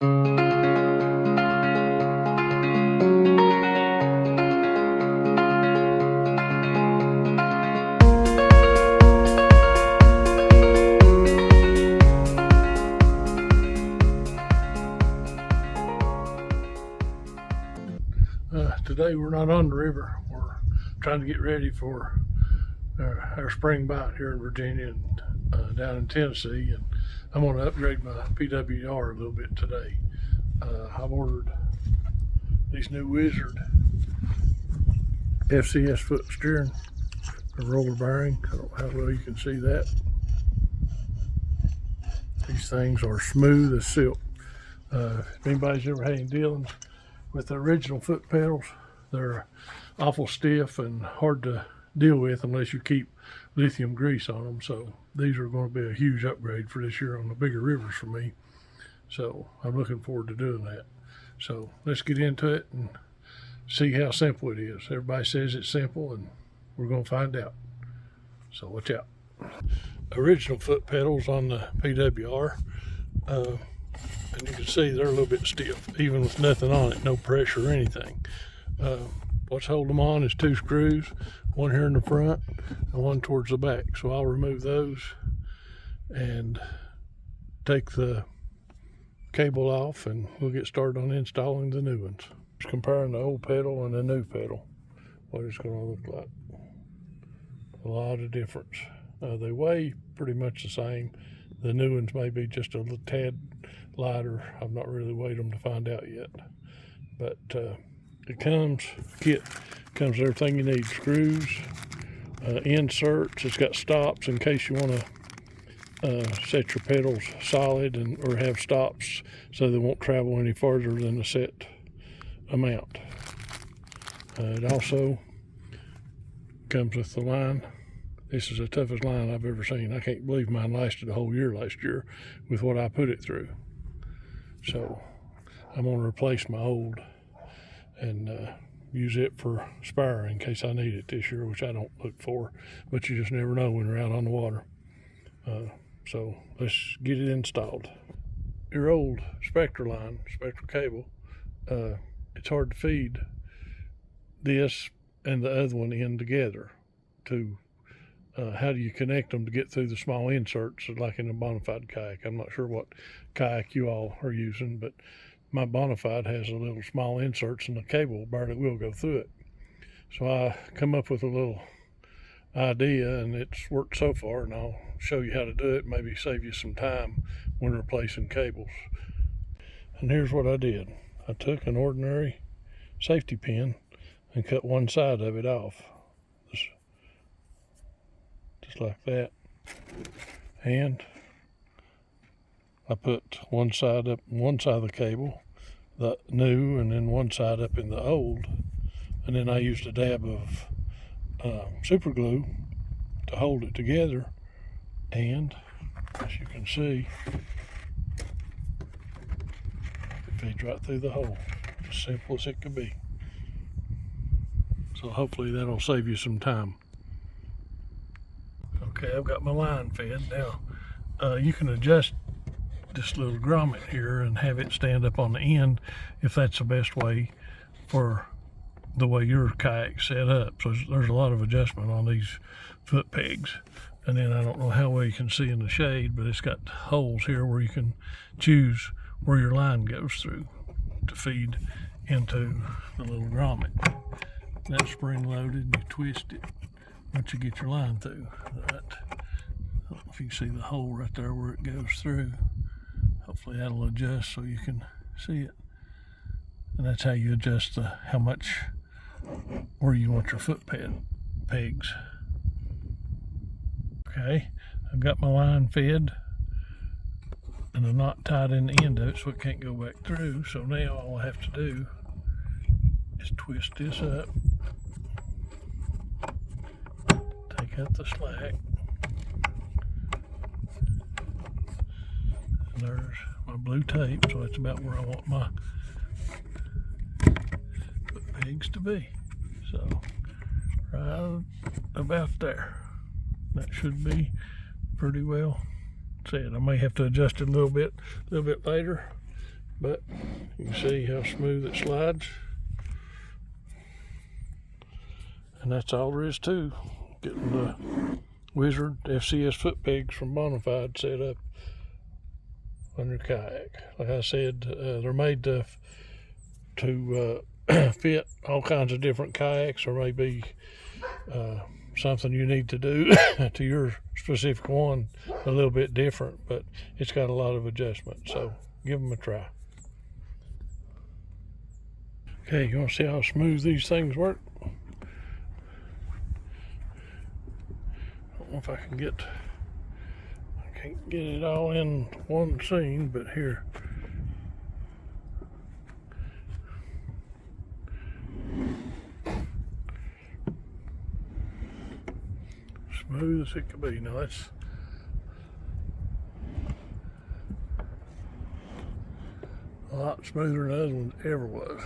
Today we're not on the river. We're trying to get ready for our spring bite here in Virginia and down in Tennessee, and I'm going to upgrade my PWR a little bit today. I've ordered these new Wizard FCS foot steering and roller bearing. I don't know how well you can see that. These things are smooth as silk. If anybody's ever had any dealings with the original foot pedals, they're awful stiff and hard to deal with unless you keep lithium grease on them. So these are going to be a huge upgrade for this year on the bigger rivers for me. So I'm looking forward to doing that. So let's get into it and see how simple it is. Everybody says it's simple, and we're going to find out. So watch out. Original foot pedals on the PWR. And you can see they're a little bit stiff, even with nothing on it, no pressure or anything. What's holding them on is two screws, one here in the front and one towards the back. So I'll remove those and take the cable off, and we'll get started on installing the new ones. Just comparing the old pedal and the new pedal, what it's going to look like. A lot of difference. They weigh pretty much the same. The new ones may be just a little tad lighter. I've not really weighed them to find out yet. But it comes, kit comes with everything you need. Screws, inserts, it's got stops in case you want to set your pedals solid or have stops so they won't travel any farther than the set amount. It also comes with the line. This is the toughest line I've ever seen. I can't believe mine lasted a whole year last year with what I put it through. So I'm going to replace my old and use it for spire in case I need it this year, which I don't look for, but you just never know when you're out on the water. So let's get it installed. Your old Spectra line, Spectra cable, it's hard to feed this and the other one in together. How do you connect them to get through the small inserts like in the Bonafide Kayak? I'm not sure what kayak you all are using, but my Bonafide has a little small inserts and the cable barely will go through it. So I come up with a little idea, and it's worked so far, and I'll show you how to do it, maybe save you some time when replacing cables. And here's what I did. I took an ordinary safety pin and cut one side of it off. Just like that. And I put one side up, one side of the cable, the new, and then one side up in the old. And then I used a dab of super glue to hold it together. And as you can see, it feeds right through the hole. As simple as it could be. So hopefully that'll save you some time. Okay, I've got my line fed. Now, you can adjust this little grommet here and have it stand up on the end if that's the best way for the way your kayak's set up. So there's a lot of adjustment on these foot pegs. And then I don't know how well you can see in the shade, but it's got holes here where you can choose where your line goes through to feed into the little grommet. That's spring loaded, and you twist it once you get your line through. Right. I don't know if you can see the hole right there where it goes through. Hopefully that'll adjust so you can see it. And that's how you adjust how much, where you want your foot pegs. Okay, I've got my line fed and a knot tied in the end of it so it can't go back through. So now all I have to do is twist this up, take out the slack, and there's my blue tape, so that's about where I want my foot pegs to be. So right about there. That should be pretty well set. I may have to adjust it a little bit later, but you can see how smooth it slides. And that's all there is to getting the Wizard FCS foot pegs from Bonafide set up on your kayak. Like I said, they're made to fit all kinds of different kayaks, or maybe something you need to do to your specific one a little bit different, but it's got a lot of adjustments, so give them a try. Okay, you want to see how smooth these things work? I don't know if I can't get it all in one scene, but here. Smooth as it could be. Now that's a lot smoother than the other one ever was.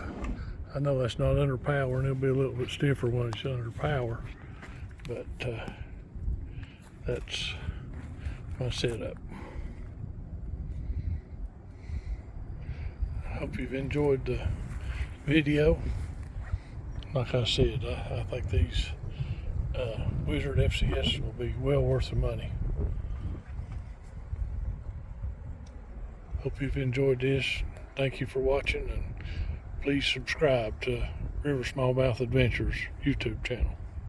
I know that's not under power, and it'll be a little bit stiffer when it's under power, but that's my setup. I hope you've enjoyed the video. Like I said, I think these Wizard FCS will be well worth the money. Hope you've enjoyed this. Thank you for watching, and please subscribe to River Smallmouth Adventures YouTube channel.